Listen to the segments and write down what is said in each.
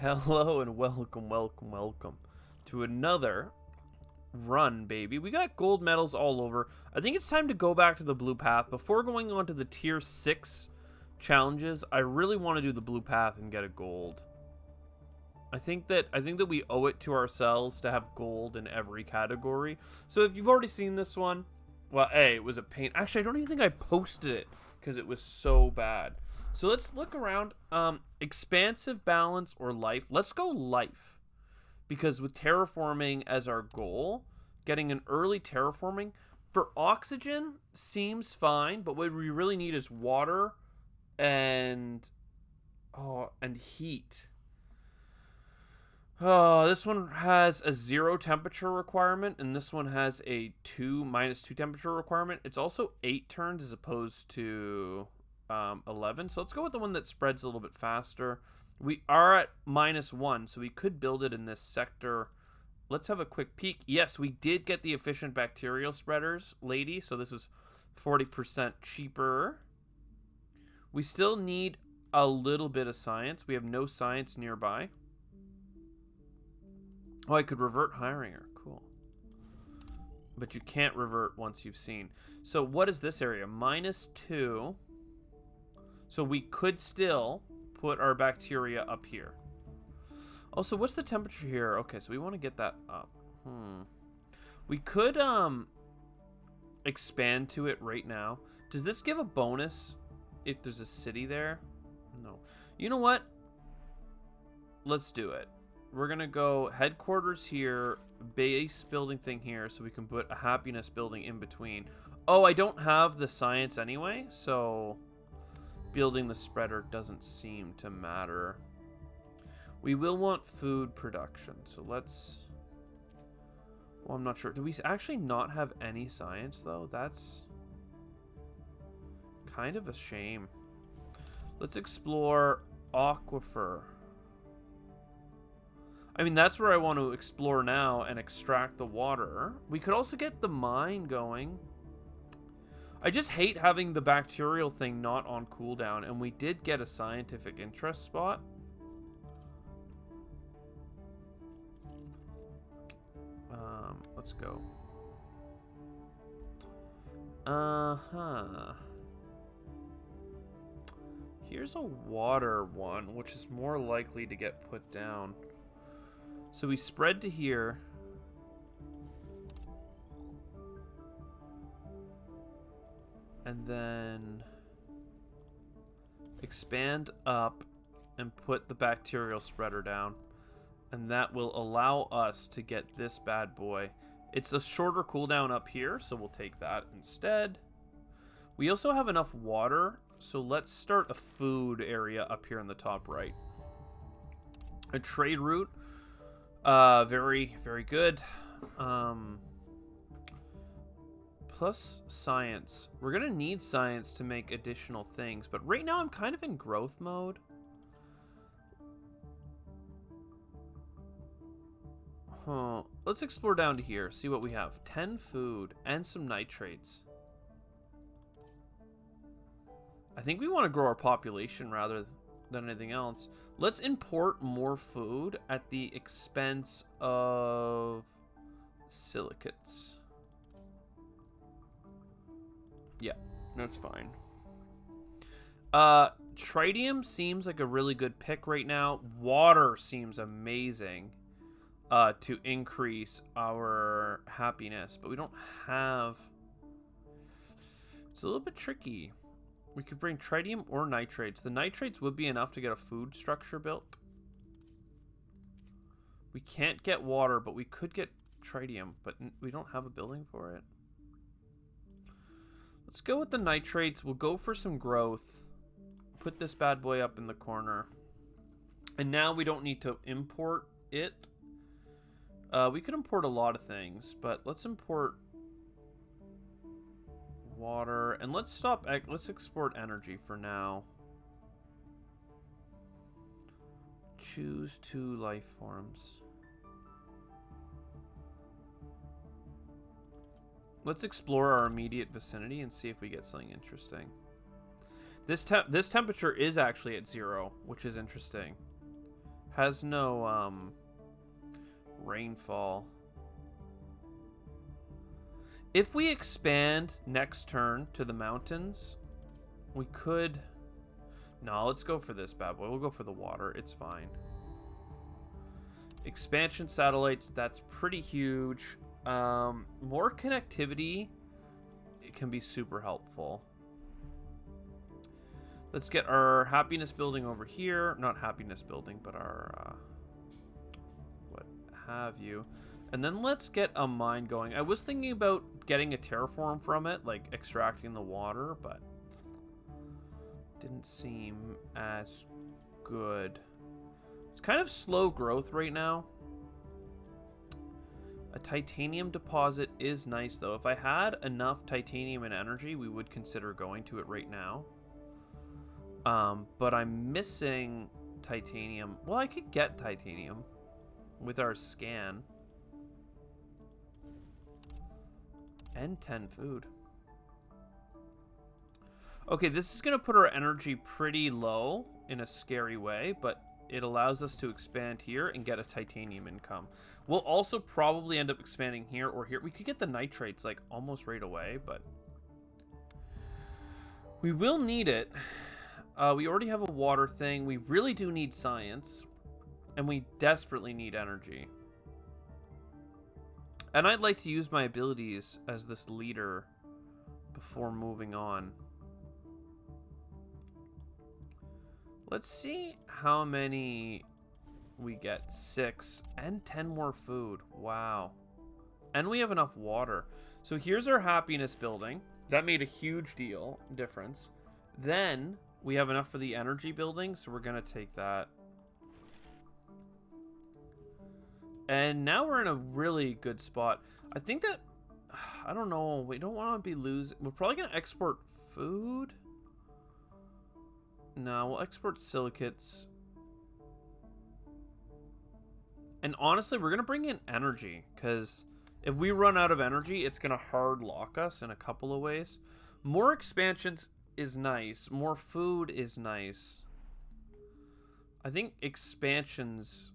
Hello and welcome to another run, baby. We got gold medals all over. I think it's time to go back to the blue path. Before going on to the tier 6 challenges, I really want to do the blue path and get a gold. I think that we owe it to ourselves to have gold in every category. So if you've already seen this one, well, A, it was a pain. Actually, I don't even think I posted it because it was so bad. So let's look around. Expansive, balance, or life. Let's go life. Because with terraforming as our goal, getting an early terraforming for oxygen seems fine, but what we really need is water and heat. This one has a 0 temperature requirement, and this one has a -2 temperature requirement. It's also 8 turns as opposed to 11. So let's go with the one that spreads a little bit faster. We are at -1, so we could build it in this sector. Let's have a quick peek. Yes, we did get the efficient bacterial spreaders, lady. So this is 40% cheaper. We still need a little bit of science. We have no science nearby. Oh, I could revert hiring her. Cool. But you can't revert once you've seen. So what is this area? -2. So we could still put our bacteria up here. Also, what's the temperature here? Okay, so we want to get that up. We could expand to it right now. Does this give a bonus if there's a city there? No. You know what? Let's do it. We're going to go headquarters here, base building thing here, so we can put a happiness building in between. Oh, I don't have the science anyway, so building the spreader doesn't seem to matter. We will want food production, so let's... Well, I'm not sure. Do we actually not have any science, though? That's kind of a shame. Let's explore aquifer. I mean, that's where I want to explore now and extract the water. We could also get the mine going. I just hate having the bacterial thing not on cooldown, and we did get a scientific interest spot. Let's go. Here's a water one, which is more likely to get put down. So we spread to here. And then expand up and put the bacterial spreader down. And that will allow us to get this bad boy. It's a shorter cooldown up here, so we'll take that instead. We also have enough water, so let's start a food area up here in the top right. A trade route. Very, very good. Plus science. We're gonna need science to make additional things, but right now I'm kind of in growth mode. Let's explore down to here, see what we have. 10 food and some nitrates. I think we want to grow our population rather than anything else. Let's import more food at the expense of silicates. Yeah, that's fine. Tritium seems like a really good pick right now. Water seems amazing to increase our happiness, but we don't have... It's a little bit tricky. We could bring tritium or nitrates. The nitrates would be enough to get a food structure built. We can't get water, but we could get tritium, but we don't have a building for it. Let's go with the nitrates. We'll go for some growth. Put this bad boy up in the corner. And now we don't need to import it. We could import a lot of things, but let's import water. And let's export energy for now. Choose 2 life forms. Let's explore our immediate vicinity and see if we get something interesting. This temperature is actually at 0, which is interesting. Has no rainfall. If we expand next turn to the mountains, we could... No, let's go for this bad boy. We'll go for the water. It's fine. Expansion satellites, that's pretty huge. More connectivity, it can be super helpful. Let's get our happiness building over here. Not happiness building, but our... what have you. And then let's get a mine going. I was thinking about getting a terraform from it, like extracting the water, but didn't seem as good. It's kind of slow growth right now. A titanium deposit is nice, though. If I had enough titanium and energy, we would consider going to it right now. But I'm missing titanium. Well, I could get titanium with our scan. And 10 food. Okay, this is going to put our energy pretty low in a scary way, but it allows us to expand here and get a titanium income. We'll also probably end up expanding here or here. We could get the nitrates like almost right away, but we will need it. We already have a water thing. We really do need science, and we desperately need energy. And I'd like to use my abilities as this leader before moving on. Let's see how many we get. 6 and 10 more food. Wow. And we have enough water. So here's our happiness building. That made a huge difference. Then we have enough for the energy building, so we're going to take that. And now we're in a really good spot. I think that, I don't know, we don't want to be losing. We're probably going to export food. No, we'll export silicates. And honestly, we're going to bring in energy, because if we run out of energy, it's going to hard lock us in a couple of ways. More expansions is nice. More food is nice. I think expansions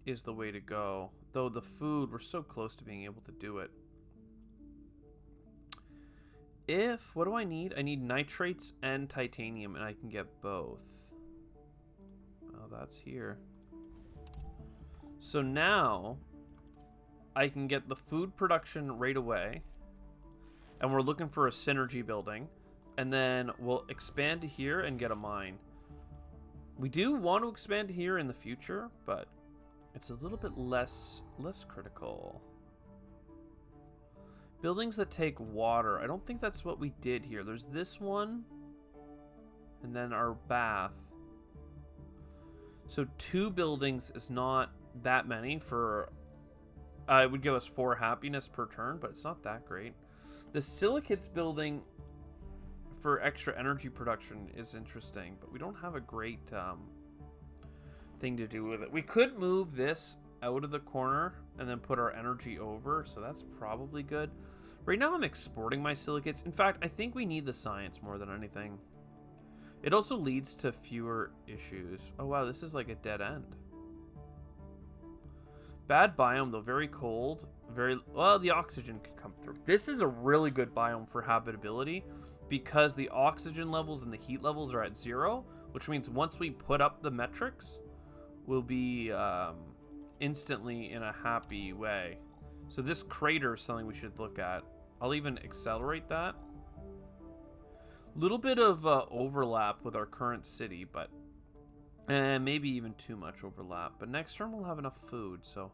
is the way to go. Though the food, we're so close to being able to do it. What do I need? I need nitrates and titanium, and I can get both. Oh, that's here. So now I can get the food production right away, and we're looking for a synergy building, and then we'll expand to here and get a mine. We do want to expand here in the future, but it's a little bit less critical. Buildings that take water. I don't think that's what we did here. There's this one, and then our bath. So 2 buildings is not that many for... it would give us 4 happiness per turn, but it's not that great. The silicates building for extra energy production is interesting, but we don't have a great thing to do with it. We could move this out of the corner and then put our energy over, so that's probably good. Right now I'm exporting my silicates. In fact, I think we need the science more than anything. It also leads to fewer issues. Oh wow, this is like a dead end. Bad biome though, very cold. Well, the oxygen can come through. This is a really good biome for habitability because the oxygen levels and the heat levels are at 0, which means once we put up the metrics, we'll be instantly in a happy way. So this crater is something we should look at. I'll even accelerate that. Little bit of overlap with our current city, but maybe even too much overlap. But next turn we'll have enough food, so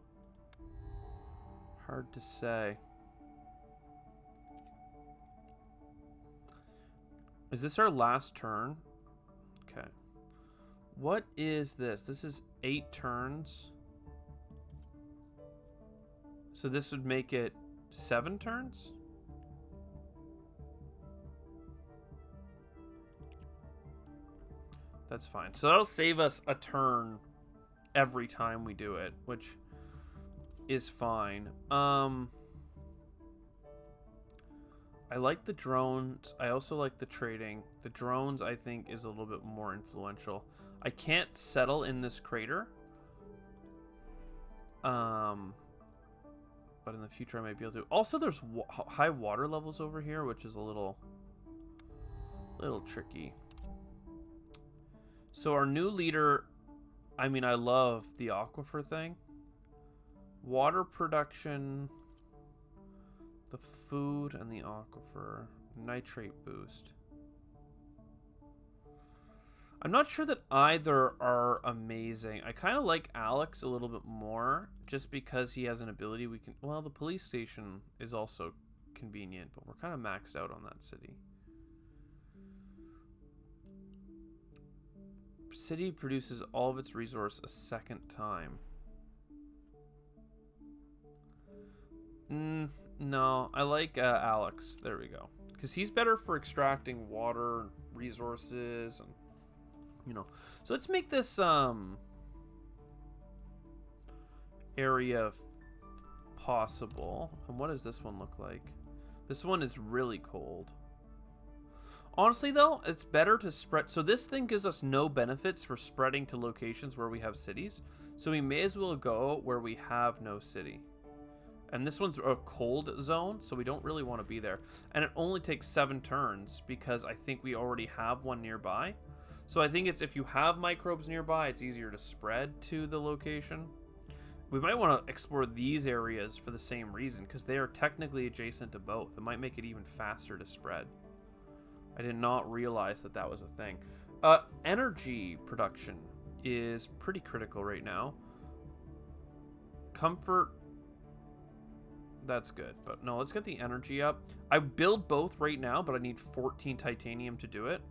hard to say. Is this our last turn? Okay. What is this? This is 8 turns. So this would make it 7 turns? That's fine. So that'll save us a turn every time we do it, which is fine. I like the drones. I also like the trading. The drones, I think, is a little bit more influential. I can't settle in this crater, But in the future I might be able to. Also, there's high water levels over here, which is a little tricky. So our new leader, I mean, I love the aquifer thing. Water production, the food, and the aquifer. Nitrate boost. I'm not sure that either are amazing. I kind of like Alex a little bit more, just because he has an ability we can... Well, the police station is also convenient, but we're kind of maxed out on that city. City produces all of its resource a second time. No, I like Alex. There we go. Because he's better for extracting water, resources, and... You know, so let's make this area possible. And what does this one look like? This one is really cold. Honestly, though, it's better to spread. So this thing gives us no benefits for spreading to locations where we have cities. So we may as well go where we have no city. And this one's a cold zone, so we don't really want to be there. And it only takes 7 turns because I think we already have one nearby. So I think it's if you have microbes nearby, it's easier to spread to the location. We might want to explore these areas for the same reason, because they are technically adjacent to both. It might make it even faster to spread. I did not realize that that was a thing. Energy production is pretty critical right now. Comfort, that's good. But no, let's get the energy up. I build both right now, but I need 14 titanium to do it.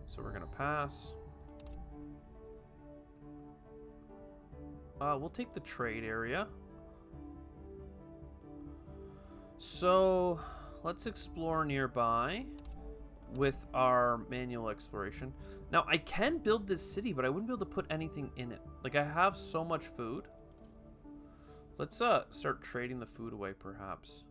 So we're going to pass. We'll take the trade area. So let's explore nearby with our manual exploration. Now, I can build this city, but I wouldn't be able to put anything in it. Like, I have so much food. Let's start trading the food away, perhaps.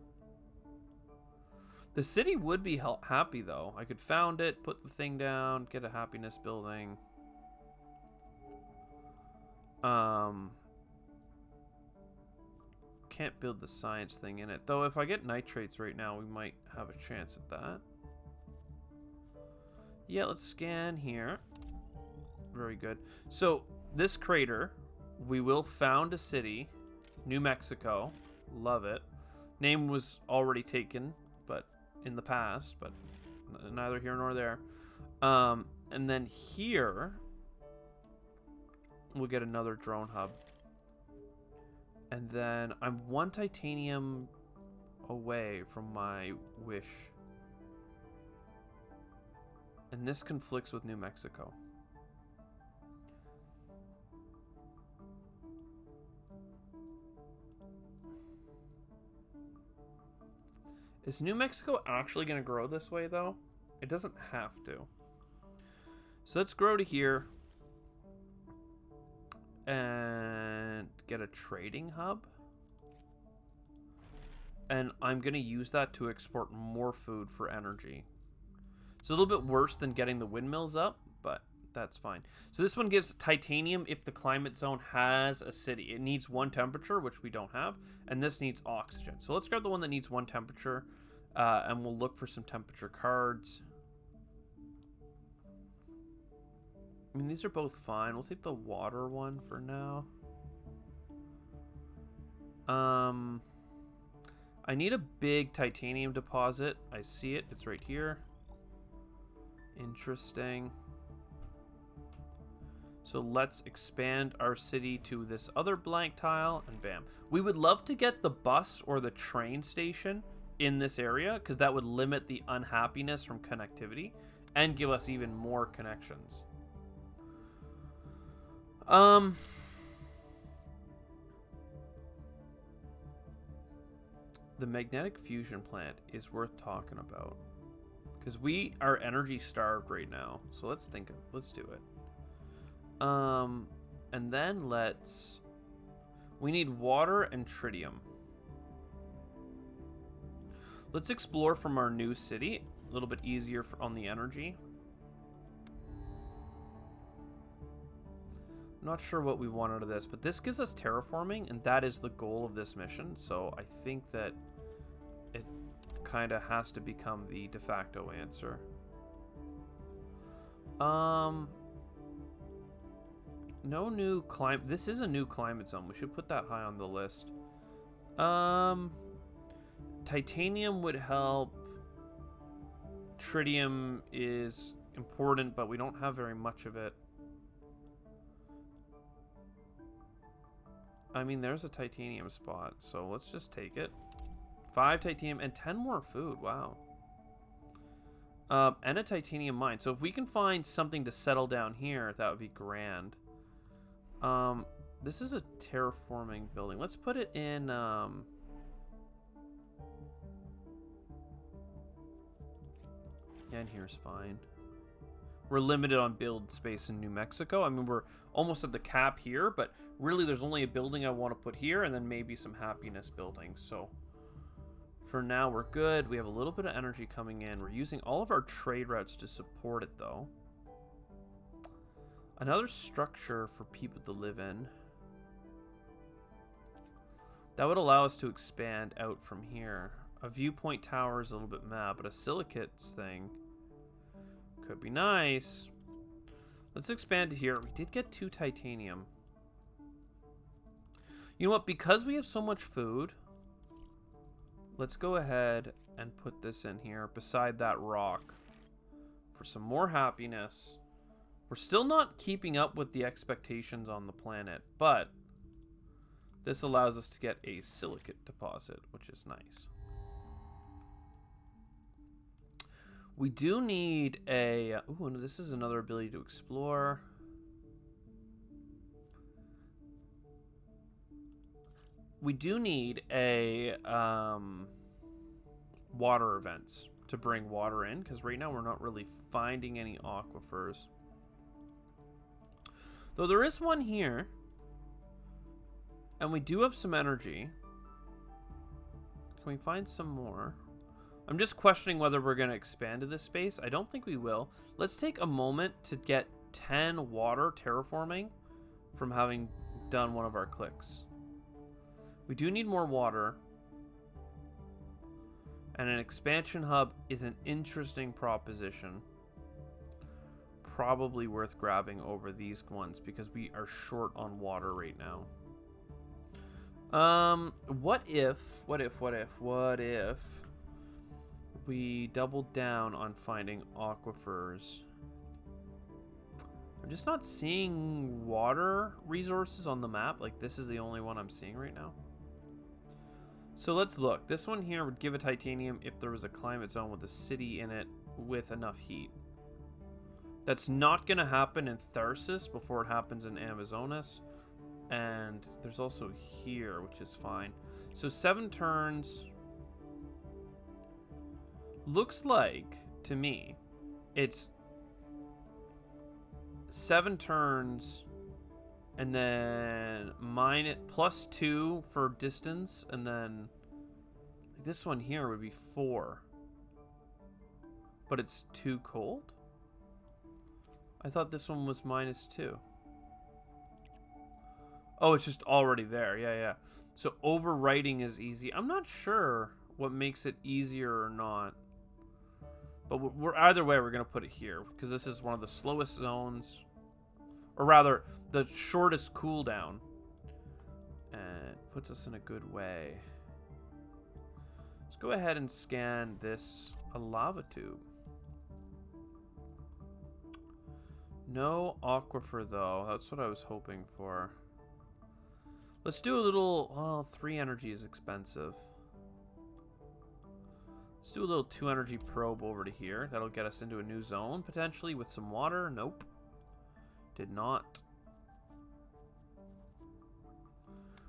The city would be happy, though. I could found it, put the thing down, get a happiness building. Can't build the science thing in it. Though, if I get nitrates right now, we might have a chance at that. Yeah, let's scan here. Very good. So, this crater, we will found a city. New Mexico. Love it. Name was already taken, but... in the past, but neither here nor there. And then here we'll get another drone hub, and then I'm 1 titanium away from my wish, and this conflicts with New Mexico. Is New Mexico actually going to grow this way, though? It doesn't have to. So let's grow to here. And get a trading hub. And I'm going to use that to export more food for energy. It's a little bit worse than getting the windmills up, but that's fine. So this one gives titanium if the climate zone has a city. It needs 1 temperature, which we don't have, and this needs oxygen. So let's grab the one that needs 1 temperature, and we'll look for some temperature cards. I mean, these are both fine. We'll take the water one for now. I need a big titanium deposit. I see it. It's right here. Interesting. So let's expand our city to this other blank tile, and bam. We would love to get the bus or the train station in this area, because that would limit the unhappiness from connectivity and give us even more connections. The magnetic fusion plant is worth talking about, because we are energy starved right now. So let's do it. And then we need water and tritium. Let's explore from our new city. A little bit easier on the energy. Not sure what we want out of this, but this gives us terraforming, and that is the goal of this mission. So I think that it kind of has to become the de facto answer. No new climate. This is a new climate zone. We should put that high on the list. Titanium would help. Tritium is important, but we don't have very much of it. I mean, there's a titanium spot, so let's just take it. 5 titanium and 10 more food. Wow. And a titanium mine. So if we can find something to settle down here, that would be grand. This is a terraforming building. Let's put it in... Yeah, and here's fine. We're limited on build space in New Mexico. I mean, we're almost at the cap here, but really there's only a building I want to put here and then maybe some happiness buildings. So for now, we're good. We have a little bit of energy coming in. We're using all of our trade routes to support it, though. Another structure for people to live in. That would allow us to expand out from here. A viewpoint tower is a little bit mad, but a silicates thing could be nice. Let's expand to here. We did get 2 titanium. You know what? Because we have so much food, let's go ahead and put this in here beside that rock for some more happiness. We're still not keeping up with the expectations on the planet, but this allows us to get a silicate deposit, which is nice. We do need a... Ooh, this is another ability to explore. We do need a water events to bring water in, because right now we're not really finding any aquifers. Though there is one here, and we do have some energy. Can we find some more? I'm just questioning whether we're going to expand to this space. I don't think we will. Let's take a moment to get 10 water terraforming from having done one of our clicks. We do need more water. And an expansion hub is an interesting proposition. Probably worth grabbing over these ones because we are short on water right now. What if we doubled down on finding aquifers? I'm just not seeing water resources on the map. Like, this is the only one I'm seeing right now. So let's look. This one here would give a titanium if there was a climate zone with a city in it with enough heat. That's not going to happen in Tharsis before it happens in Amazonas. And there's also here, which is fine. So 7 turns. Looks like, to me, it's 7 turns and then +2 for distance, and then this one here would be 4. But it's too cold? I thought this one was -2. Oh, it's just already there. Yeah. So overwriting is easy. I'm not sure what makes it easier or not. But we're either way, we're going to put it here because this is one of the slowest zones, or rather, the shortest cooldown, and puts us in a good way. Let's go ahead and scan this lava tube. No aquifer though. That's what I was hoping for. Let's do a little. Well, 3 energy is expensive. Let's do a little 2 energy probe over to here. That'll get us into a new zone, potentially, with some water. Nope. Did not.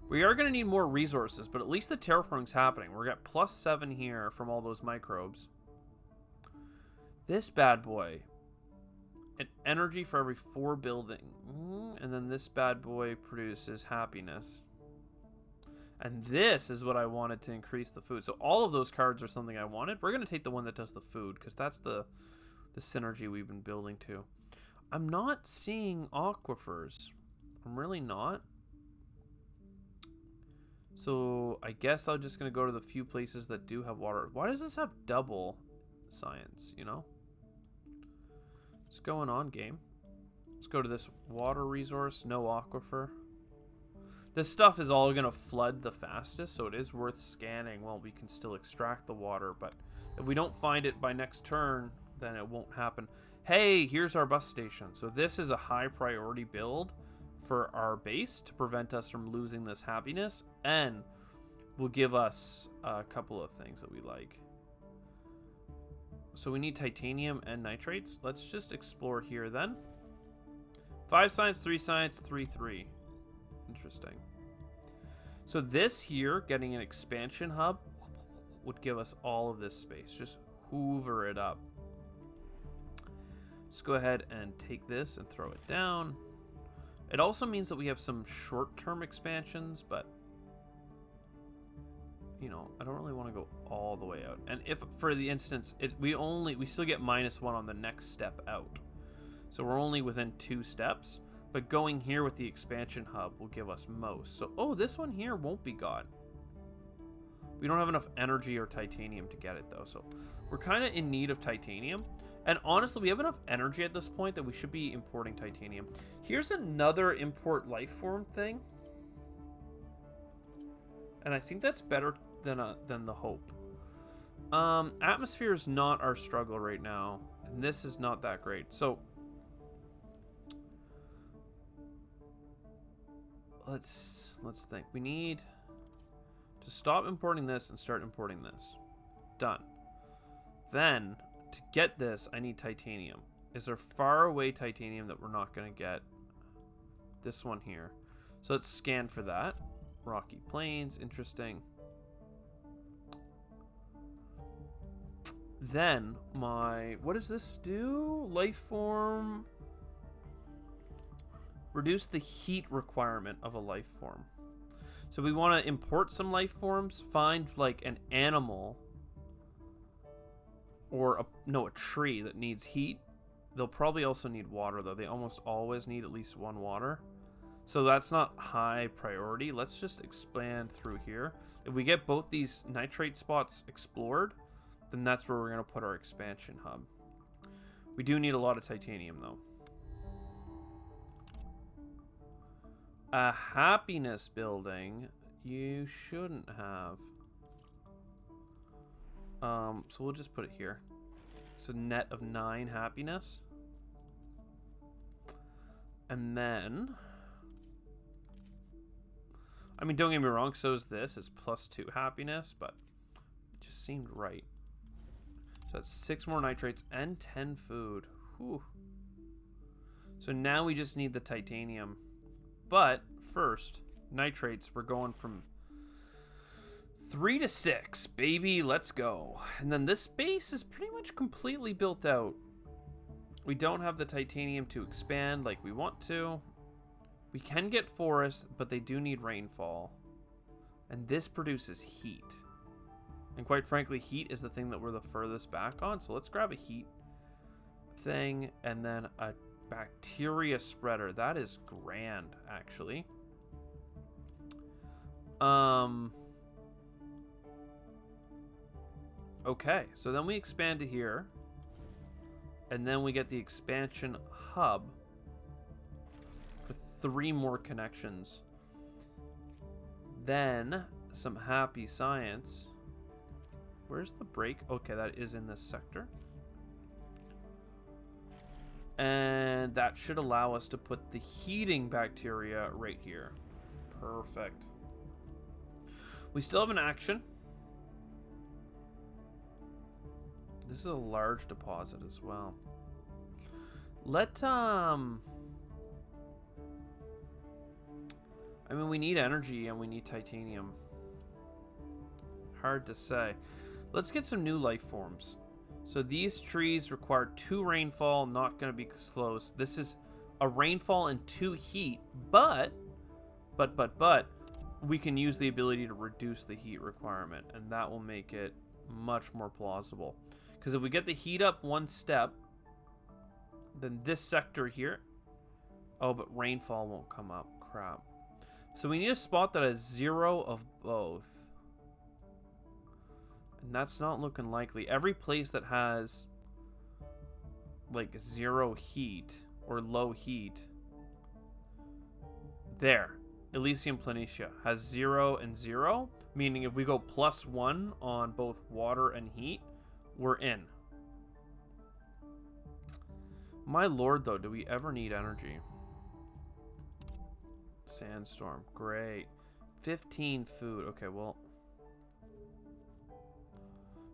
We are going to need more resources, but at least the terraforming's happening. We're at +7 here from all those microbes. This bad boy. An energy for every 4 building. And then this bad boy produces happiness. And this is what I wanted to increase the food. So all of those cards are something I wanted. We're going to take the one that does the food because that's the synergy we've been building to. I'm not seeing aquifers. I'm really not. So I guess I'm just going to go to the few places that do have water. Why does this have double science, you know? What's going on, game? Let's go to this water resource. No aquifer. This stuff is all going to flood the fastest, so it is worth scanning while we can still extract the water. But if we don't find it by next turn, then it won't happen. Hey, here's our bus station. So this is a high priority build for our base to prevent us from losing this happiness, and will give us a couple of things that we like. So we need titanium and nitrates. Let's just explore here then. 5 science, 3 science, 3, 3. Interesting. So this here, getting an expansion hub, would give us all of this space. Just hoover it up. Let's go ahead and take this and throw it down. It also means that we have some short-term expansions, but you know, I don't really want to go all the way out. And if, for the instance, we still get -1 on the next step out. So we're only within 2 steps, but going here with the expansion hub will give us most. So, oh, this one here won't be got. We don't have enough energy or titanium to get it though, so we're kind of in need of titanium. And honestly, we have enough energy at this point that we should be importing titanium. Here's another import life form thing. And I think that's better than the hope. Atmosphere is not our struggle right now. And this is not that great. So let's think. We need to stop importing this and start importing this. Done. Then, to get this, I need titanium. Is there far away titanium that we're not going to get? This one here. So let's scan for that. Rocky Plains, interesting. Then, what does this do? Life form. Reduce the heat requirement of a life form. So we want to import some life forms, find like an animal or a tree that needs heat. They'll probably also need water though. They almost always need at least 1 water. So that's not high priority. Let's just expand through here. If we get both these nitrate spots explored, then that's where we're going to put our expansion hub. We do need a lot of titanium though. A happiness building you shouldn't have. So we'll just put it here. It's a net of 9 happiness. And then, I mean, don't get me wrong, so is this. It's +2 happiness, but it just seemed right. So that's 6 more nitrates and 10 food. Whew. So now we just need the titanium. But first, nitrates, we're going from 3 to 6, baby, let's go. And then this base is pretty much completely built out. We don't have the titanium to expand like we want to. We can get forests, but they do need rainfall. And this produces heat. And quite frankly, heat is the thing that we're the furthest back on. So let's grab a heat thing and then a bacteria spreader. That is grand, actually. Okay, so then we expand to here. And then we get the expansion hub for 3 more connections. Then some happy science. Where's the break? Okay, that is in this sector. And that should allow us to put the heating bacteria right here. Perfect. We still have an action. This is a large deposit as well. I mean, we need energy and we need titanium. Hard to say. Let's get some new life forms. So these trees require 2 rainfall, not going to be close. This is a rainfall and 2 heat, but we can use the ability to reduce the heat requirement, and that will make it much more plausible. Because if we get the heat up 1 step, then this sector here, oh, but rainfall won't come up. crap. So we need a spot that has 0 of both. And that's not looking likely. Every place that has like 0 heat or low heat. There. Elysium Planitia has 0 and 0. Meaning if we go +1 on both water and heat, we're in. My lord, though, do we ever need energy? Sandstorm. Great. 15 food. Okay, well.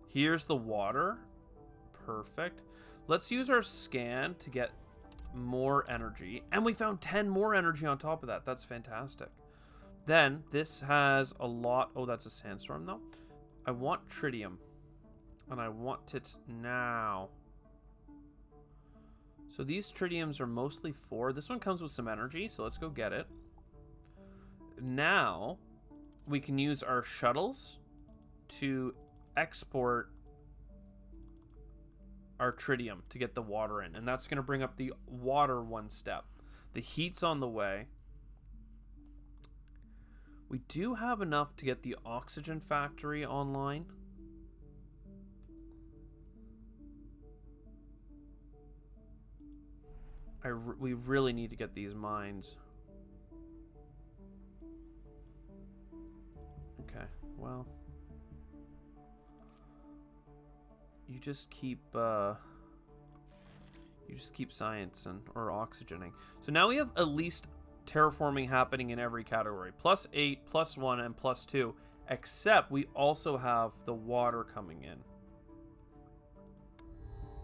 Here's the water. Perfect. Let's use our scan to get more energy. And we found 10 more energy on top of that. That's fantastic. Then, this has a lot... Oh, that's a sandstorm, though. I want tritium. And I want it now. So these tritiums are mostly 4. This one comes with some energy, so let's go get it. Now, we can use our shuttles to export our tritium to get the water in. And that's going to bring up the water one step. The heat's on the way. We do have enough to get the oxygen factory online. We really need to get these mines. Okay, well. You just keep sciencing or oxygening. So now we have at least terraforming happening in every category. +8, +1, and +2. Except we also have the water coming in.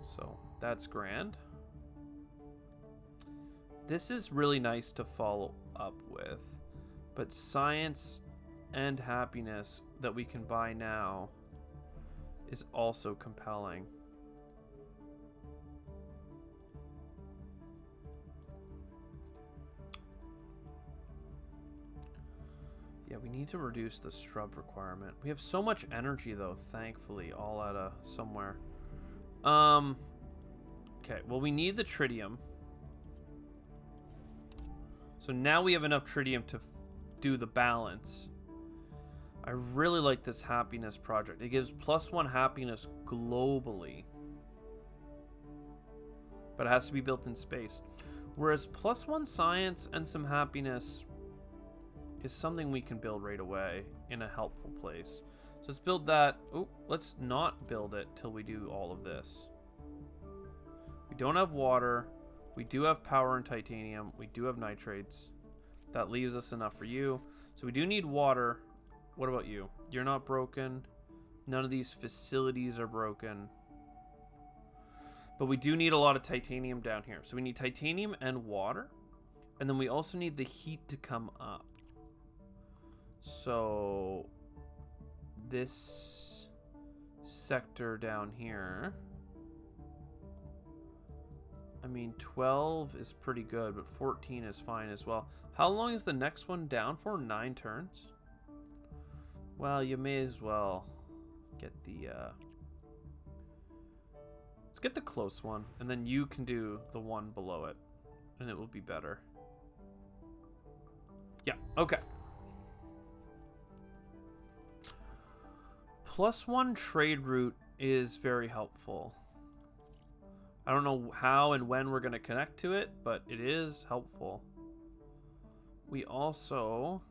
So that's grand. This is really nice to follow up with. But science and happiness that we can buy now is also compelling. Yeah, we need to reduce the shrub requirement. We have so much energy, though, thankfully, all out of somewhere. Okay, well, we need the tritium. So now we have enough tritium to do the balance. I really like this happiness project. It gives +1 happiness globally. But it has to be built in space. Whereas +1 science and some happiness is something we can build right away in a helpful place. So let's build that. Oh, let's not build it till we do all of this. We don't have water. We do have power and titanium. We do have nitrates. That leaves us enough for you. So we do need water. What about you? You're not broken. None of these facilities are broken. But we do need a lot of titanium down here. So we need titanium and water. And then we also need the heat to come up. So this sector down here, I mean, 12 is pretty good, but 14 is fine as well. How long is the next one down for? 9 turns? Well, you may as well get the... Let's get the close one, and then you can do the one below it, and it will be better. Yeah, okay. +1 trade route is very helpful. I don't know how and when we're going to connect to it, but it is helpful. We also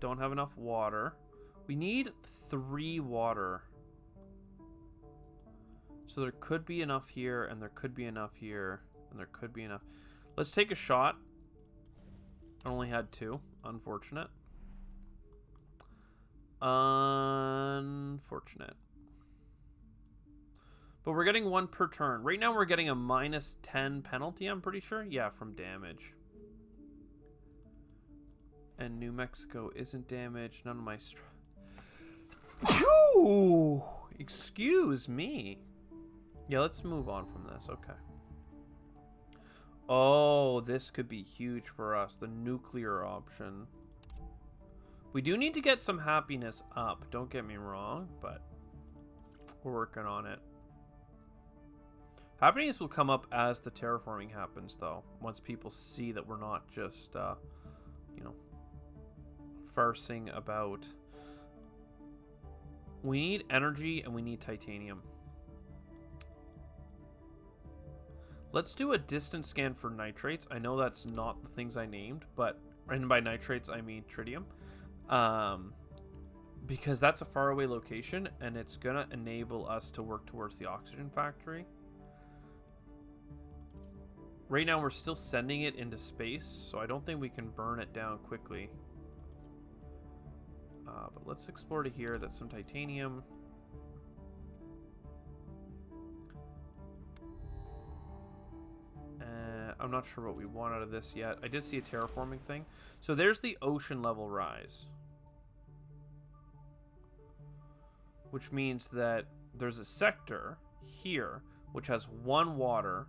don't have enough water. We need 3 water. So there could be enough here, and there could be enough here, and there could be enough. Let's take a shot. I only had 2. Unfortunate. Unfortunate. But we're getting 1 per turn. Right now we're getting a -10 penalty, I'm pretty sure. Yeah, from damage. And New Mexico isn't damaged. None of my... Excuse me. Yeah, let's move on from this. Okay. Oh, this could be huge for us. The nuclear option. We do need to get some happiness up. Don't get me wrong, but we're working on it. Happiness will come up as the terraforming happens, though. Once people see that we're not just, you know, farsing about. We need energy and we need titanium. Let's do a distance scan for nitrates. I know that's not the things I named, but and by nitrates I mean tritium. Because that's a faraway location and it's gonna enable us to work towards the oxygen factory. Right now we're still sending it into space, so I don't think we can burn it down quickly. But let's explore to here. That's some titanium. I'm not sure what we want out of this yet. I did see a terraforming thing. So there's the ocean level rise. Which means that there's a sector here which has 1 water.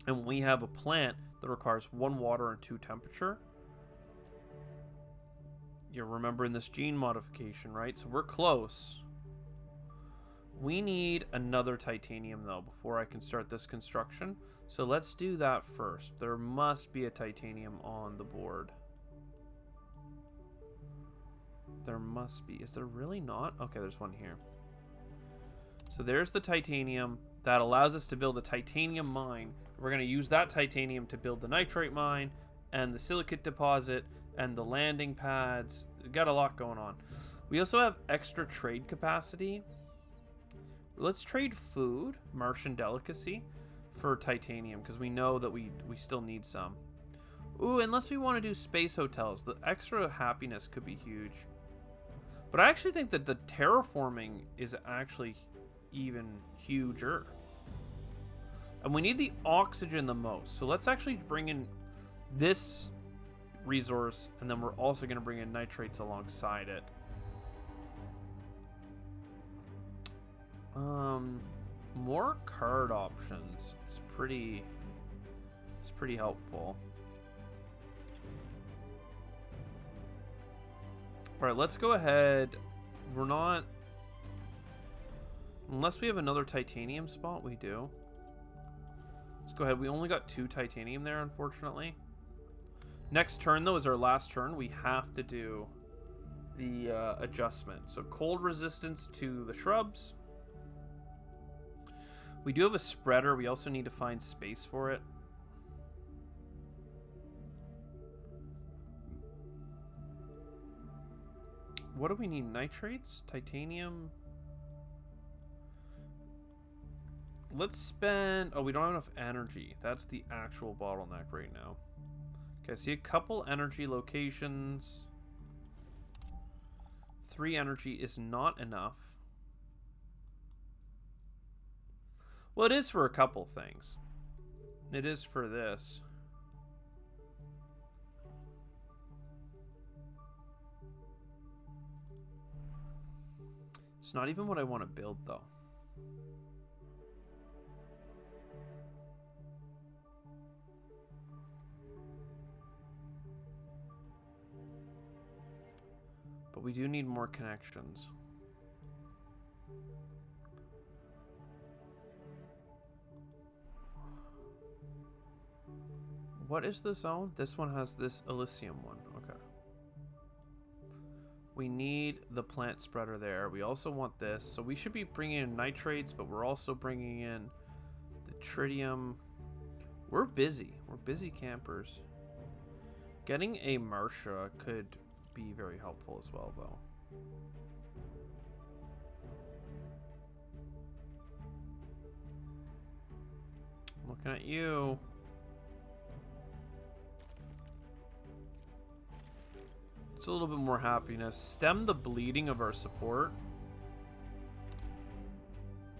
And we have a plant that requires 1 water and 2 temperature. You're remembering this gene modification, right? So we're close. We need another titanium, though, before I can start this construction. So let's do that first. There must be a titanium on the board. There must be. Is there really not? Okay, there's one here. So there's the titanium. That allows us to build a titanium mine. We're going to use that titanium to build the nitrate mine and the silicate deposit and the landing pads. We've got a lot going on. We also have extra trade capacity. Let's trade food, Martian delicacy, for titanium because we know that we still need some. Ooh, unless we want to do space hotels. The extra happiness could be huge. But I actually think that the terraforming is actually even huger. And we need the oxygen the most. So let's actually bring in this resource, and then we're also going to bring in nitrates alongside it. More card options is pretty helpful. All right, let's go ahead. We're not, unless we have another titanium spot, we do. Let's go ahead. We only got 2 titanium there, unfortunately. Next turn, though, is our last turn. We have to do the adjustment. So cold resistance to the shrubs. We do have a spreader. We also need to find space for it. What do we need? Nitrates? Titanium? Let's spend... Oh, we don't have enough energy. That's the actual bottleneck right now. Okay, I see a couple energy locations. 3 energy is not enough. Well, it is for a couple things. It is for this. It's not even what I want to build, though. But we do need more connections. What is the zone? This one has this Elysium one. Okay. We need the plant spreader there. We also want this. So we should be bringing in nitrates, but we're also bringing in the tritium. We're busy. We're busy campers. Getting a Martia could be very helpful as well, though. Looking at you. It's a little bit more happiness. Stem the bleeding of our support.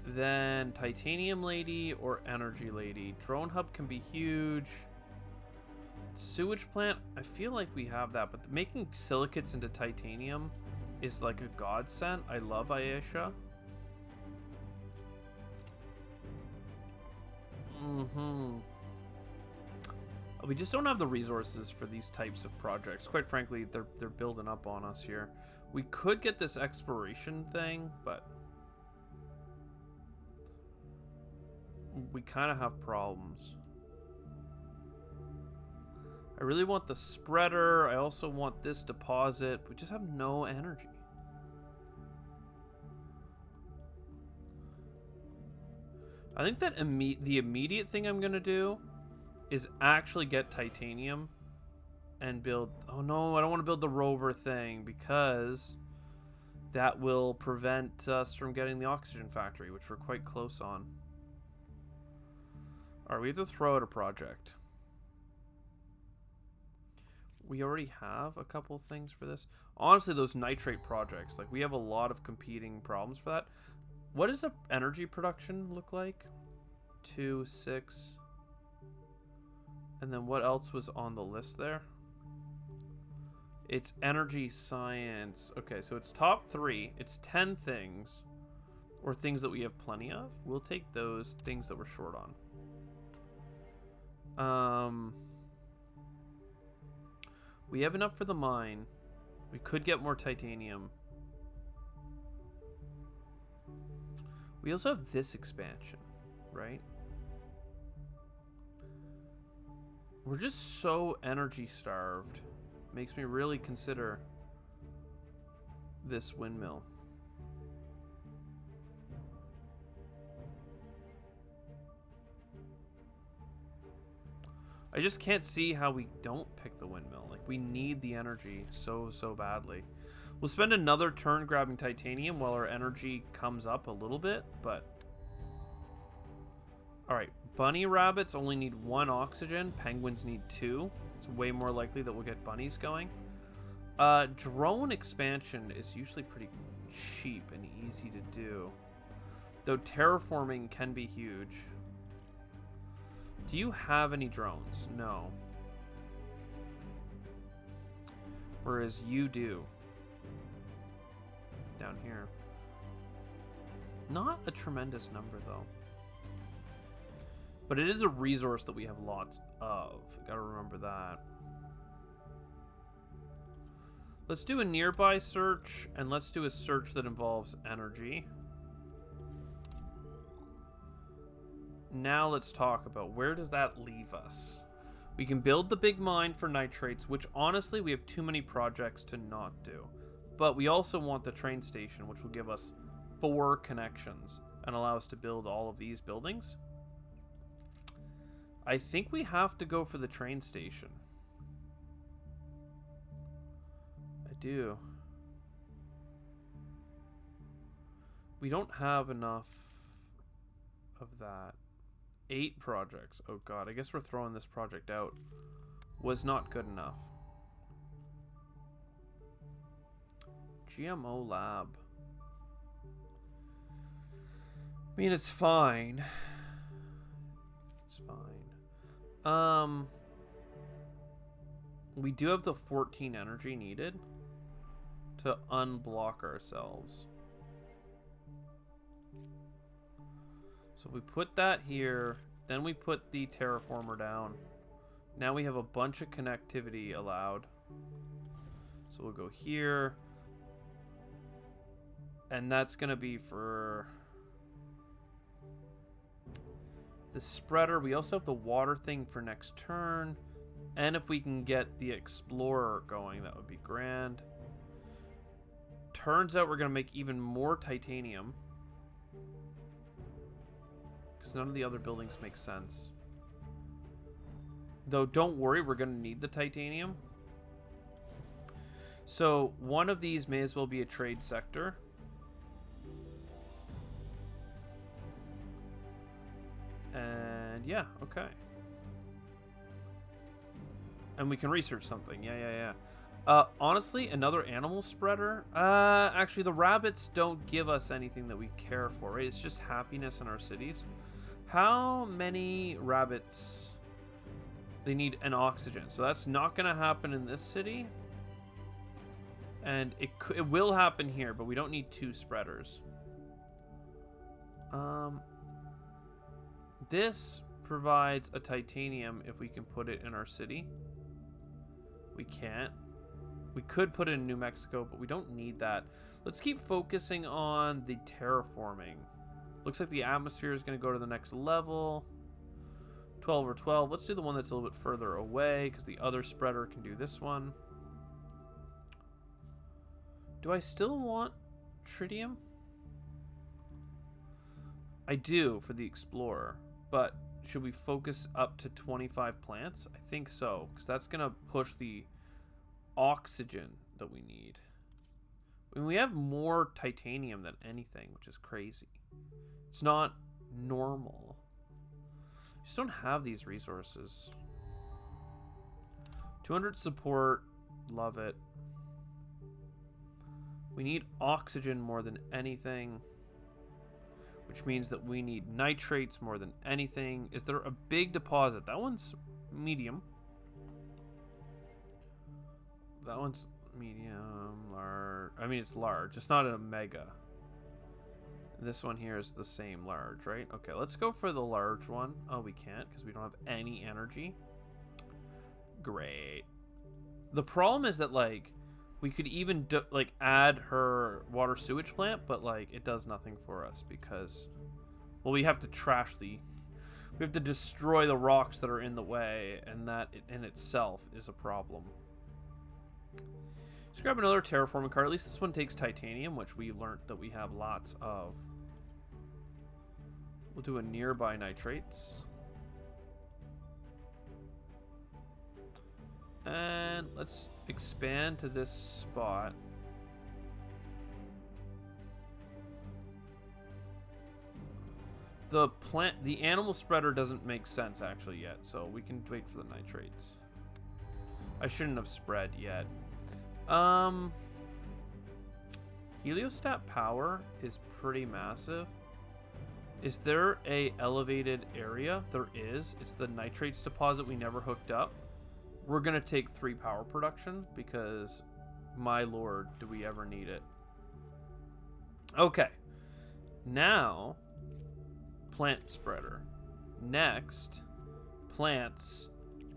Then Titanium Lady or Energy Lady. Drone Hub can be huge. Sewage plant, I feel like we have that, but making silicates into titanium is like a godsend. I love Aisha. We just don't have the resources for these types of projects. Quite frankly, they're building up on us here. We could get this exploration thing, but we kind of have problems. I really want the spreader. I also want this deposit. We just have no energy. I think that the immediate thing I'm going to do is actually get titanium and build... Oh no, I don't want to build the rover thing because that will prevent us from getting the oxygen factory, which we're quite close on. Alright, we have to throw out a project. We already have a couple things for this. Honestly, those nitrate projects, like we have a lot of competing problems for that. What does the energy production look like? 2, 6. And then what else was on the list there? It's energy science. Okay, so it's top 3. It's 10 things. Or things that we have plenty of. We'll take those things that we're short on. We have enough for the mine. We could get more titanium. We also have this expansion, right? We're just so energy starved. Makes me really consider this windmill. I just can't see how we don't pick the windmill. Like, we need the energy so badly. We'll spend another turn grabbing titanium while our energy comes up a little bit, but... Alright, bunny rabbits only need 1 oxygen. Penguins need 2. It's way more likely that we'll get bunnies going. Drone expansion is usually pretty cheap and easy to do. Though terraforming can be huge. Do you have any drones? No. Whereas you do. Down here. Not a tremendous number, though. But it is a resource that we have lots of. Gotta remember that. Let's do a nearby search, and let's do a search that involves energy. Now let's talk about where does that leave us. We can build the big mine for nitrates, which honestly we have too many projects to not do. But we also want the train station, which will give us 4 connections and allow us to build all of these buildings. I think we have to go for the train station. I do. We don't have enough of that. 8 projects. Oh god, I guess we're throwing this project out. Was not good enough. GMO lab. I mean, it's fine. It's fine. We do have the 14 energy needed to unblock ourselves. So if we put that here, then we put the terraformer down. Now we have a bunch of connectivity allowed. So we'll go here. And that's going to be for the spreader. We also have the water thing for next turn. And if we can get the explorer going, that would be grand. Turns out we're going to make even more titanium. Because none of the other buildings make sense. Though, don't worry, we're going to need the titanium. So, one of these may as well be a trade sector. And, yeah, okay. And we can research something. Yeah. Honestly, another animal spreader. Actually, the rabbits don't give us anything that we care for, right? It's just happiness in our cities. How many rabbits? They need an oxygen. So that's not going to happen in this city. And it will happen here, but we don't need 2 spreaders. This provides a titanium if we can put it in our city. We can't. We could put it in New Mexico, but we don't need that. Let's keep focusing on the terraforming. Looks like the atmosphere is going to go to the next level. 12 or 12. Let's do the one that's a little bit further away because the other spreader can do this one. Do I still want tritium? I do for the explorer, but should we focus up to 25 plants? I think so, because that's going to push the oxygen that we need. I mean, we have more titanium than anything, which is crazy. It's not normal. We just don't have these resources. 200 support. Love it. We need oxygen more than anything, which means that we need nitrates more than anything. Is there a big deposit? That one's medium. That one's medium, large. I mean, it's large. It's not a mega. This one here is the same large, right? Okay, let's go for the large one. Oh, we can't because we don't have any energy. Great. The problem is that, like, we could even like add her water sewage plant, but like it does nothing for us because, well, we have to trash the, we have to destroy the rocks that are in the way, and that in itself is a problem. Let's grab another terraforming card. At least this one takes titanium, which we learned that we have lots of. We'll do a nearby nitrates. And let's expand to this spot. The animal spreader doesn't make sense actually yet, so we can wait for the nitrates. I shouldn't have spread yet. Heliostat power is pretty massive. Is there a elevated area? There is. It's the nitrates deposit we never hooked up. We're going to take 3 power production because, my lord, do we ever need it. Okay. Now, plant spreader. Next, plants.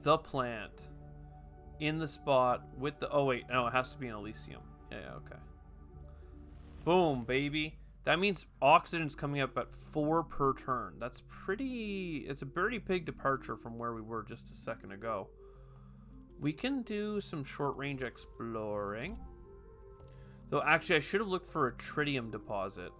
The plant. In the spot with the... Oh, wait. No, it has to be an Elysium. Yeah, okay. Boom, baby. That means oxygen's coming up at 4 per turn. That's pretty... It's a pretty big departure from where we were just a second ago. We can do some short-range exploring. Though, actually, I should have looked for a tritium deposit.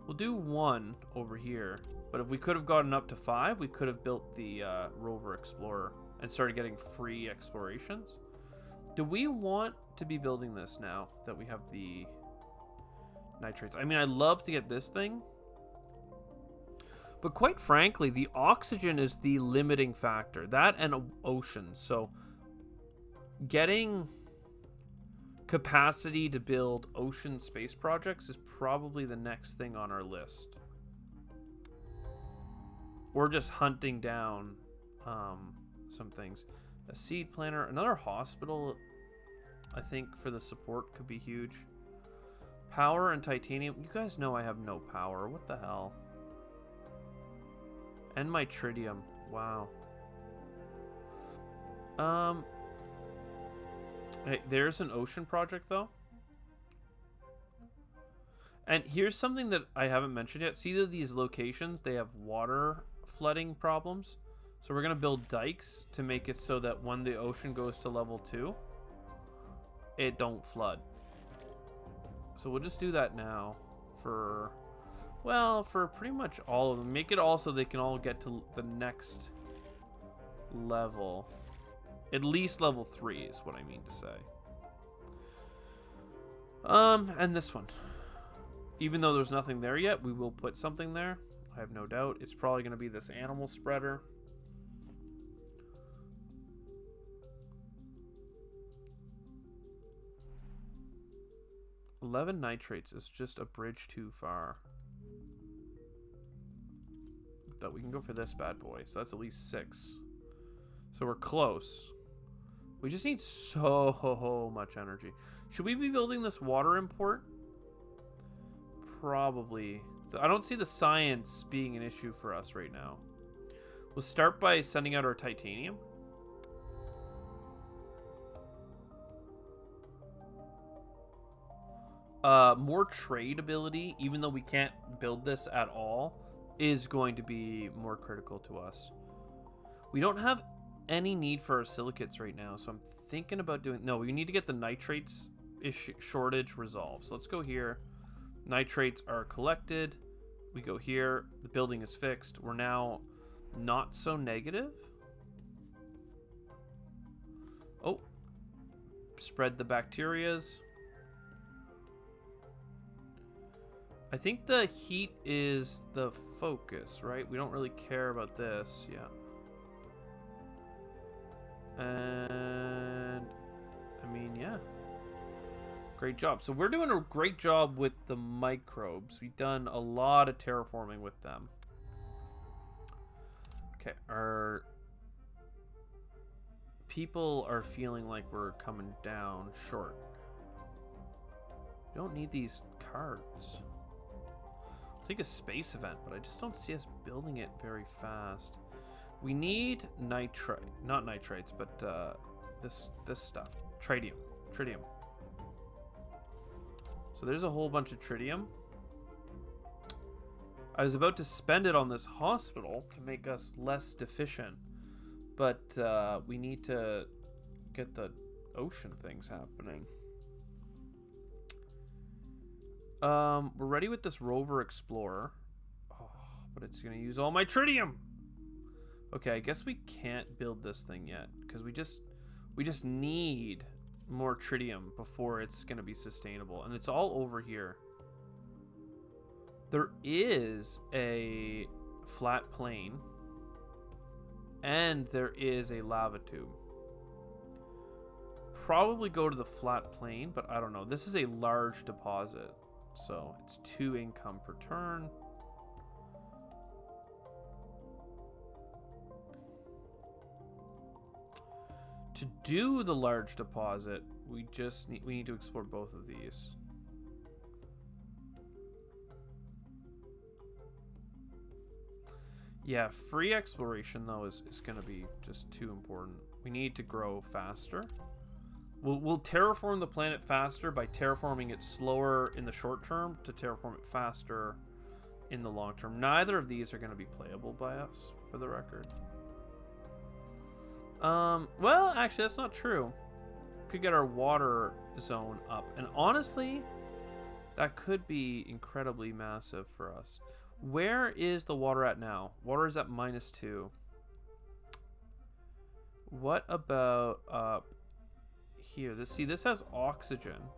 We'll do 1 over here. But if we could have gotten up to 5, we could have built the rover explorer and started getting free explorations. Do we want to be building this now that we have the nitrates? I mean, I'd love to get this thing. But quite frankly, the oxygen is the limiting factor. That and ocean. So getting capacity to build ocean space projects is probably the next thing on our list. Or just hunting down some things. A seed planter. Another hospital, I think, for the support could be huge. Power and titanium. You guys know I have no power. What the hell? And my tritium. Wow. Hey, there's an ocean project, though. And here's something that I haven't mentioned yet. See these locations? They have water flooding problems. So we're going to build dikes to make it so that when the ocean goes to level 2, it don't flood. So we'll just do that now for... Well, for pretty much all of them. Make it all so they can all get to the next level. At least level 3 is what I mean to say. And this one. Even though there's nothing there yet, we will put something there. I have no doubt. It's probably going to be this animal spreader. $11 nitrates is just a bridge too far. But we can go for this bad boy. So that's at least 6. So we're close. We just need so much energy. Should we be building this water import? Probably. I don't see the science being an issue for us right now. We'll start by sending out our titanium. more trade ability, even though we can't build this at all, is going to be more critical to us. We don't have any need for our silicates right now, so I'm thinking about doing... No, we need to get the nitrates shortage resolved. So let's go here. Nitrates are collected. We go here. The building is fixed. We're now not so negative. Oh. Spread the bacterias. I think the heat is the focus, right? We don't really care about this. Yeah. And I mean, yeah. Great job. So we're doing a great job with the microbes. We've done a lot of terraforming with them. Okay, our people are feeling like we're coming down short. We don't need these cards. I'll take a space event, but I just don't see us building it very fast. We need nitrite, not nitrates, but this stuff, tritium. So there's a whole bunch of tritium. I was about to spend it on this hospital to make us less deficient, but we need to get the ocean things happening. We're ready with this rover explorer. Oh, but it's gonna use all my tritium. Okay, I guess we can't build this thing yet because we just need more tritium before it's gonna be sustainable, and it's all over here. There is a flat plane and there is a lava tube. Probably go to the flat plane, but I don't know. This is a large deposit, so it's 2 income per turn. To do the large deposit, we need to explore both of these. Yeah, free exploration though is going to be just too important. We need to grow faster. We'll terraform the planet faster by terraforming it slower in the short term to terraform it faster in the long term. Neither of these are going to be playable by us, for the record. Well, actually, that's not true. Could get our water zone up. And honestly, that could be incredibly massive for us. Where is the water at now? Water is at -2. What about up here? This has oxygen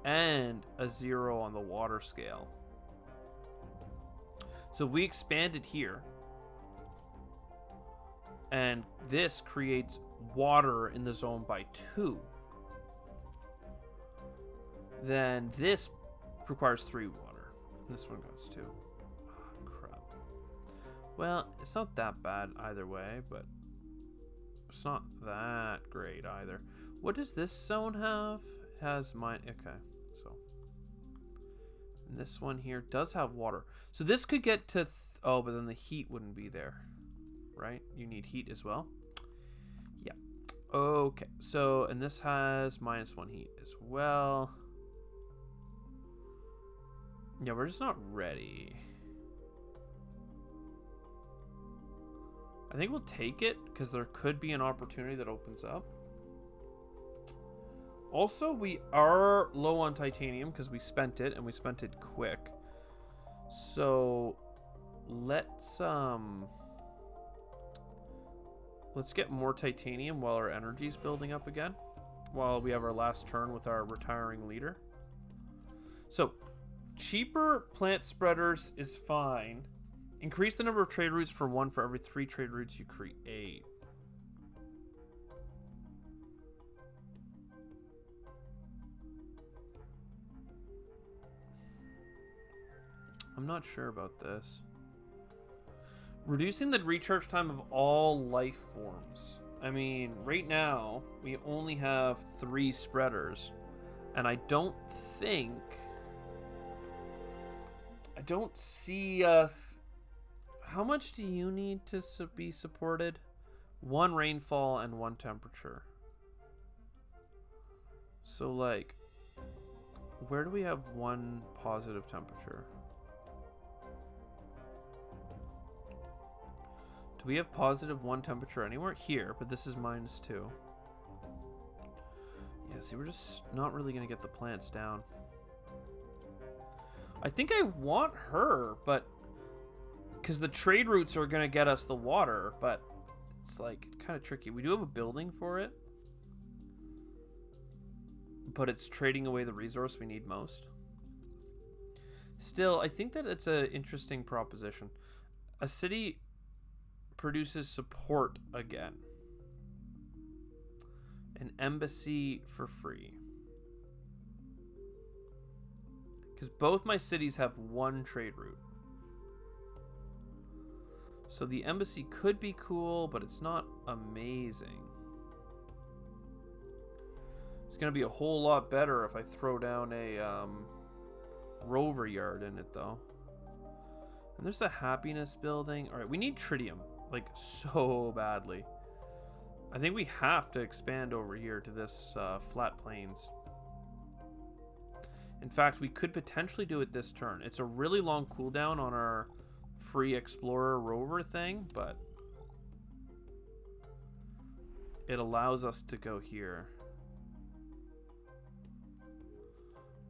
and a 0 on the water scale. So if we expand it here, and this creates water in the zone by 2, then this requires 3 water. And this one goes 2. Oh, crap. Well, it's not that bad either way, but it's not that great either. What does this zone have? It has okay, so. And this one here does have water. So this could get to, oh, but then the heat wouldn't be there. Right? You need heat as well. Yeah. Okay. So, and this has -1 heat as well. Yeah, we're just not ready. I think we'll take it because there could be an opportunity that opens up. Also, we are low on titanium because we spent it, and we spent it quick. So, let's get more titanium while our energy's building up again. While we have our last turn with our retiring leader. So, cheaper plant spreaders is fine. Increase the number of trade routes for 1 for every 3 trade routes you create. I'm not sure about this. Reducing the recharge time of all life forms. I mean, right now, we only have 3 spreaders. And I don't see us... How much do you need to be supported? 1 rainfall and 1 temperature. So, like... Where do we have one positive temperature? Do we have positive 1 temperature anywhere? Here, but this is -2. Yeah, see, we're just not really going to get the plants down. I think I want her, but... because the trade routes are going to get us the water, but it's, like, kind of tricky. We do have a building for it. But it's trading away the resource we need most. Still, I think that it's an interesting proposition. A city produces support again. An embassy for free. Because both my cities have 1 trade route. So the embassy could be cool, but it's not amazing. It's going to be a whole lot better if I throw down a rover yard in it, though. And there's a happiness building. All right, we need tritium, like, so badly. I think we have to expand over here to this flat plains. In fact, we could potentially do it this turn. It's a really long cooldown on our free explorer rover thing, but it allows us to go here.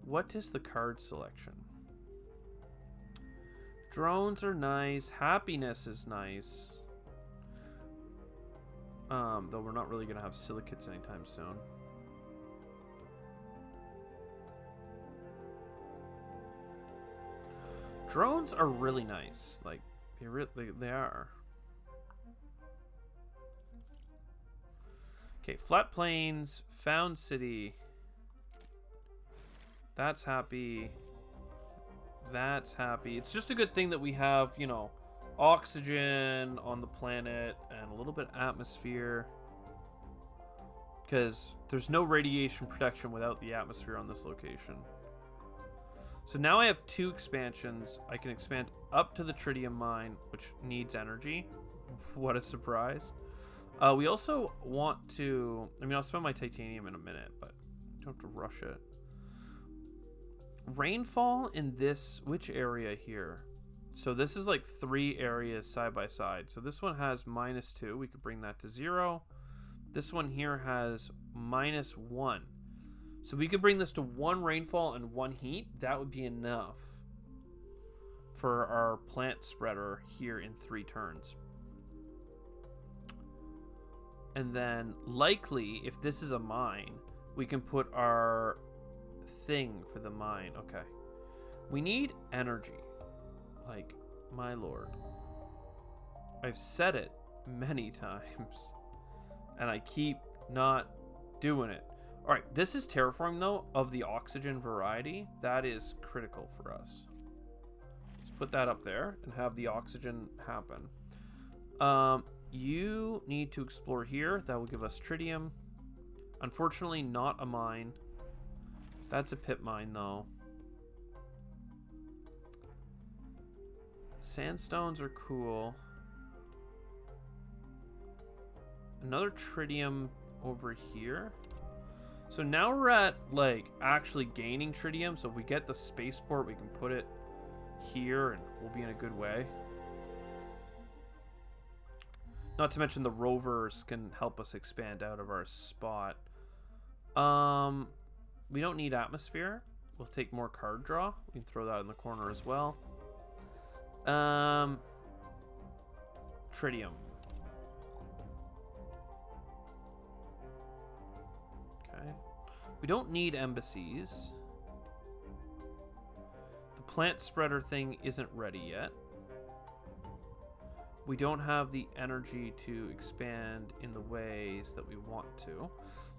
What is the card selection? Drones are nice. Happiness is nice. Though we're not really going to have silicates anytime soon. Drones are really nice. Like, they are. Okay, flat plains, found city. That's happy. That's happy. It's just a good thing that we have, you know, oxygen on the planet and a little bit of atmosphere. Because there's no radiation protection without the atmosphere on this location. So now I have 2 expansions. I can expand up to the tritium mine, which needs energy. What a surprise. We also want to... I mean, I'll spend my titanium in a minute, but don't have to rush it. Rainfall in this... which area here? So this is like 3 areas side by side. So this one has -2. We could bring that to 0. This one here has -1. So we could bring this to 1 rainfall and 1 heat. That would be enough for our plant spreader here in 3 turns. And then likely, if this is a mine, we can put our thing for the mine. Okay. We need energy. Like, my lord. I've said it many times. And I keep not doing it. Alright, this is terraforming, though, of the oxygen variety. That is critical for us. Let's put that up there and have the oxygen happen. You need to explore here. That will give us tritium. Unfortunately, not a mine. That's a pit mine, though. Sandstones are cool. Another tritium over here. So now we're at, like, actually gaining tritium. So if we get the spaceport, we can put it here and we'll be in a good way. Not to mention the rovers can help us expand out of our spot. We don't need atmosphere. We'll take more card draw. We can throw that in the corner as well. Tritium. Okay. We don't need embassies. The plant spreader thing isn't ready yet. We don't have the energy to expand in the ways that we want to.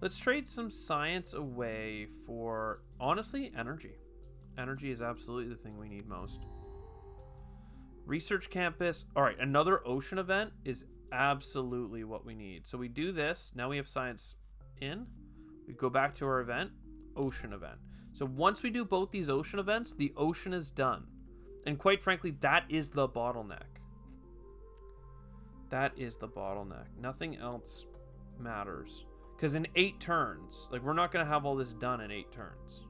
Let's trade some science away for, honestly, energy. Energy is absolutely the thing we need most. Research campus. All right, another ocean event is absolutely what we need. So we do this. Now we have science in. We go back to our event. Ocean event. So once we do both these ocean events, the ocean is done. And quite frankly, that is the bottleneck. That is the bottleneck. Nothing else matters. Because in 8 turns, like, we're not going to have all this done in 8 turns.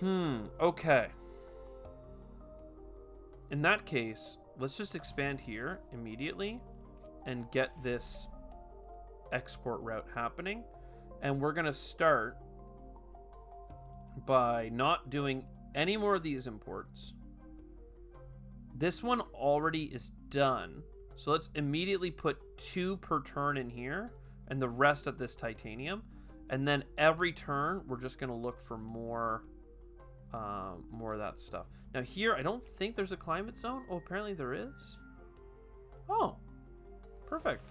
Okay. In that case, let's just expand here immediately and get this export route happening. And we're going to start by not doing any more of these imports. This one already is done. So let's immediately put 2 per turn in here and the rest at this titanium. And then every turn, we're just going to look for more of that stuff. Now here, I don't think there's a climate zone. Oh, apparently there is. Oh, perfect.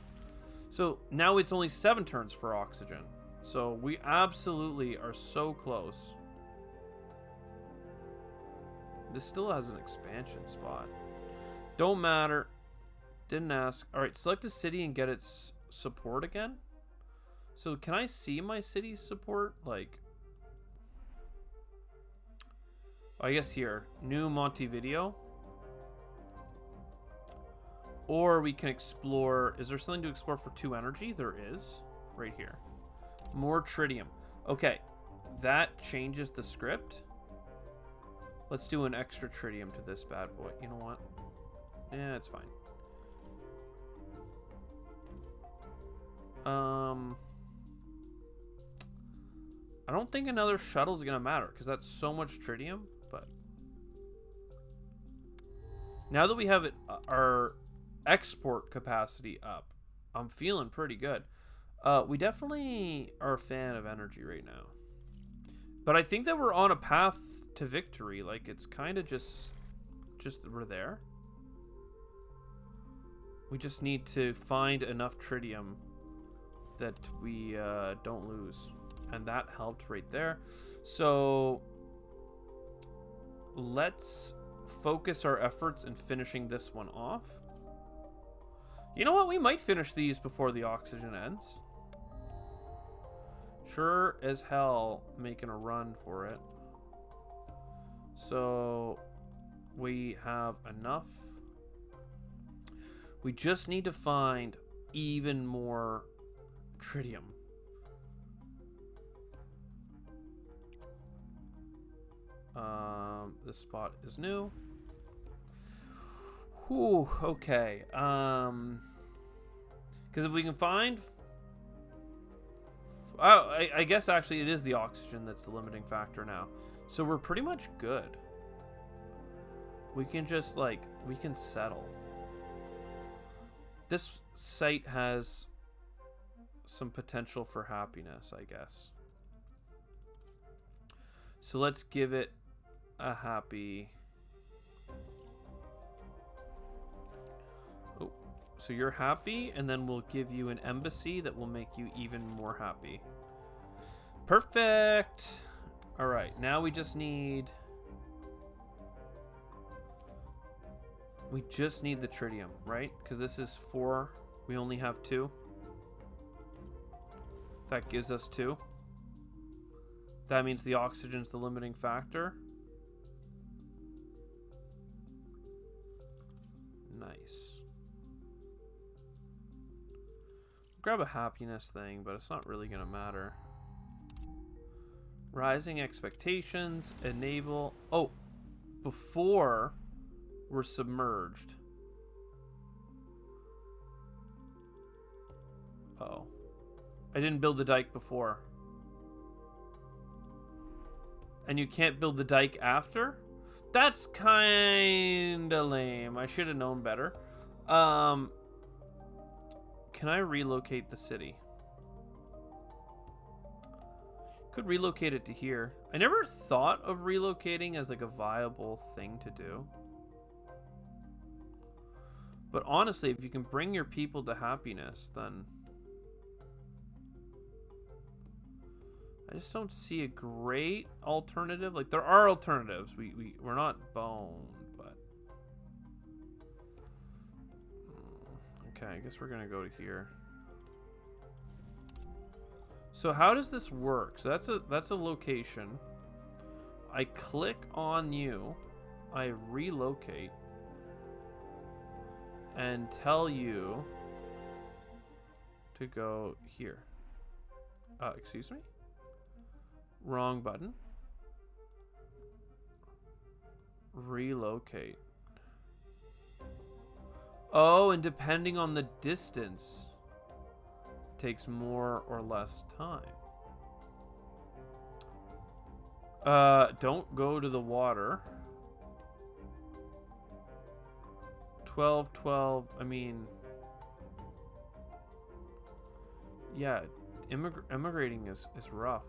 So now it's only 7 turns for oxygen. So we absolutely are so close. This still has an expansion spot. Don't matter. Didn't ask. All right, select a city and get its support again. So can I see my city's support? Like, I guess here, New Montevideo. Or we can explore. Is there something to explore for 2 energy? There is, right here. More tritium. Okay, that changes the script. Let's do an extra tritium to this bad boy. You know what? Yeah, it's fine. I don't think another shuttle is gonna matter because that's so much tritium. But now that we have it, our export capacity up, I'm feeling pretty good. We definitely are a fan of energy right now. But I think that we're on a path to victory. Like, it's kind of just we're there. We just need to find enough tritium that we don't lose. And that helped right there. So let's focus our efforts in finishing this one off. You know what? We might finish these before the oxygen ends. Sure as hell making a run for it. So we have enough. We just need to find even more tritium. This spot is new. Whew, okay. Because if we can find... Oh, I guess actually it is the oxygen that's the limiting factor now. So we're pretty much good. We can just, like, we can settle. This site has some potential for happiness, I guess. So let's give it a happy... Oh, so you're happy, and then we'll give you an embassy that will make you even more happy. Perfect! Alright, now we just need... We just need the tritium, right? Because this is 4. We only have 2. That gives us 2. That means the oxygen's the limiting factor. Nice. Grab a happiness thing, but it's not really going to matter. Rising expectations, enable... Oh, before we're submerged. Oh. I didn't build the dike before. And you can't build the dike after? That's kinda lame. I should have known better. Can I relocate the city? Could relocate it to here. I never thought of relocating as like a viable thing to do. But honestly, if you can bring your people to happiness, then... I just don't see a great alternative. Like, there are alternatives. We're not boned, but... Okay, I guess we're going to go to here. So how does this work? So that's a location. I click on you. I relocate. And tell you to go here. Excuse me? Wrong button. Relocate. Oh, and depending on the distance, takes more or less time. Don't go to the water. 12, 12, I mean... Yeah, immigrating is rough.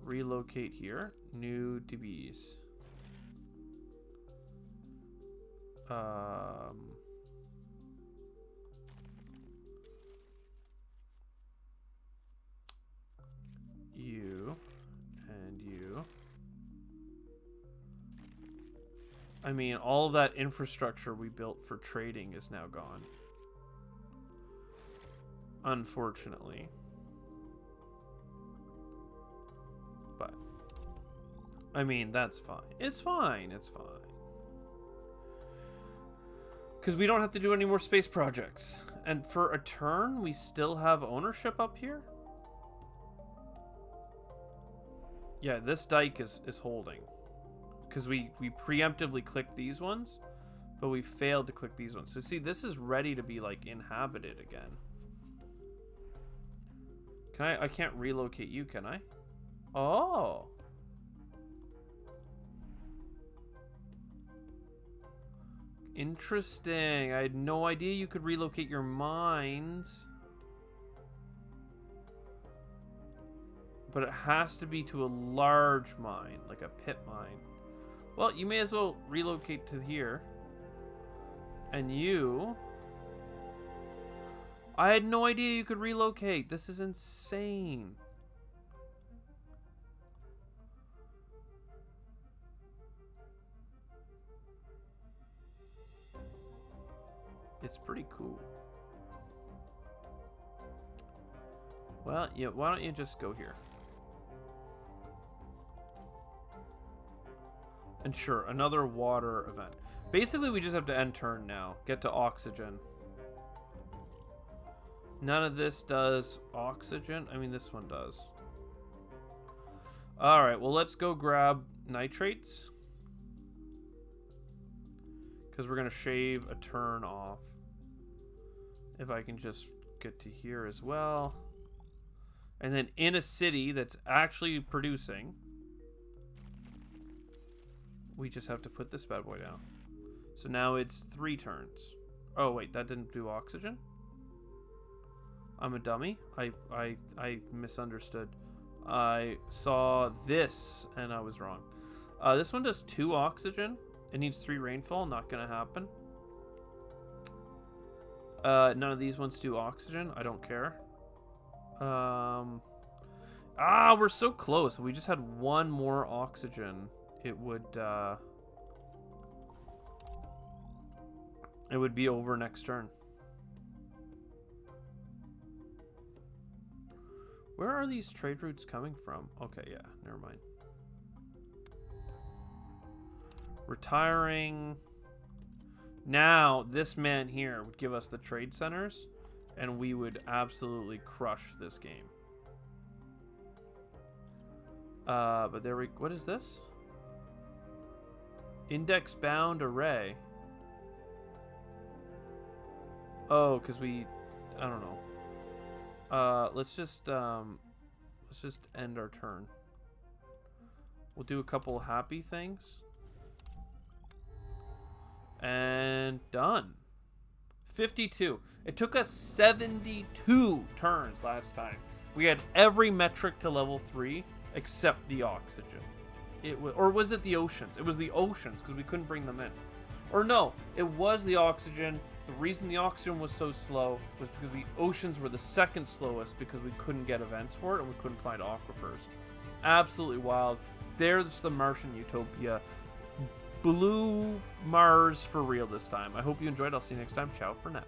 Relocate here. New DBs. You and you. I mean, all of that infrastructure we built for trading is now gone. Unfortunately. But, I mean, that's fine. It's fine. It's fine. Because we don't have to do any more space projects. And for a turn, we still have ownership up here? Yeah, this dike is holding. Because we preemptively clicked these ones, but we failed to click these ones. So see, this is ready to be, like, inhabited again. Can I can't relocate you, can I? Oh. Interesting. I had no idea you could relocate your mines. But it has to be to a large mine, like a pit mine. Well, you may as well relocate to here. And you... I had no idea you could relocate. This is insane. It's pretty cool. Well, yeah, why don't you just go here? And sure, another water event. Basically, we just have to end turn now. Get to oxygen. None of this does oxygen. I mean, this one does. Alright, well, let's go grab nitrates. Because we're going to shave a turn off. If I can just get to here as well. And then in a city that's actually producing, we just have to put this bad boy down. So now it's 3 turns. Oh, wait, that didn't do oxygen? I'm a dummy. I misunderstood. I saw this and I was wrong. This one does 2 oxygen. It needs 3 rainfall. Not gonna happen. None of these ones do oxygen. I don't care. We're so close. If we just had 1 more oxygen, it would be over next turn. Where are these trade routes coming from? Okay, yeah, never mind. Retiring. Now, this man here would give us the trade centers, and we would absolutely crush this game. But there we... What is this? Index-bound array. Oh, because we... I don't know. Let's just end our turn. We'll do a couple happy things. And done. 52. It took us 72 turns last time. We had every metric to level 3 except the oxygen. Or was it the oceans? It was the oceans because we couldn't bring them in. Or no, it was the oxygen. The reason the oxygen was so slow was because the oceans were the second slowest because we couldn't get events for it and we couldn't find aquifers. Absolutely wild. There's the Martian utopia. Blue Mars for real this time. I hope you enjoyed. I'll see you next time. Ciao for now.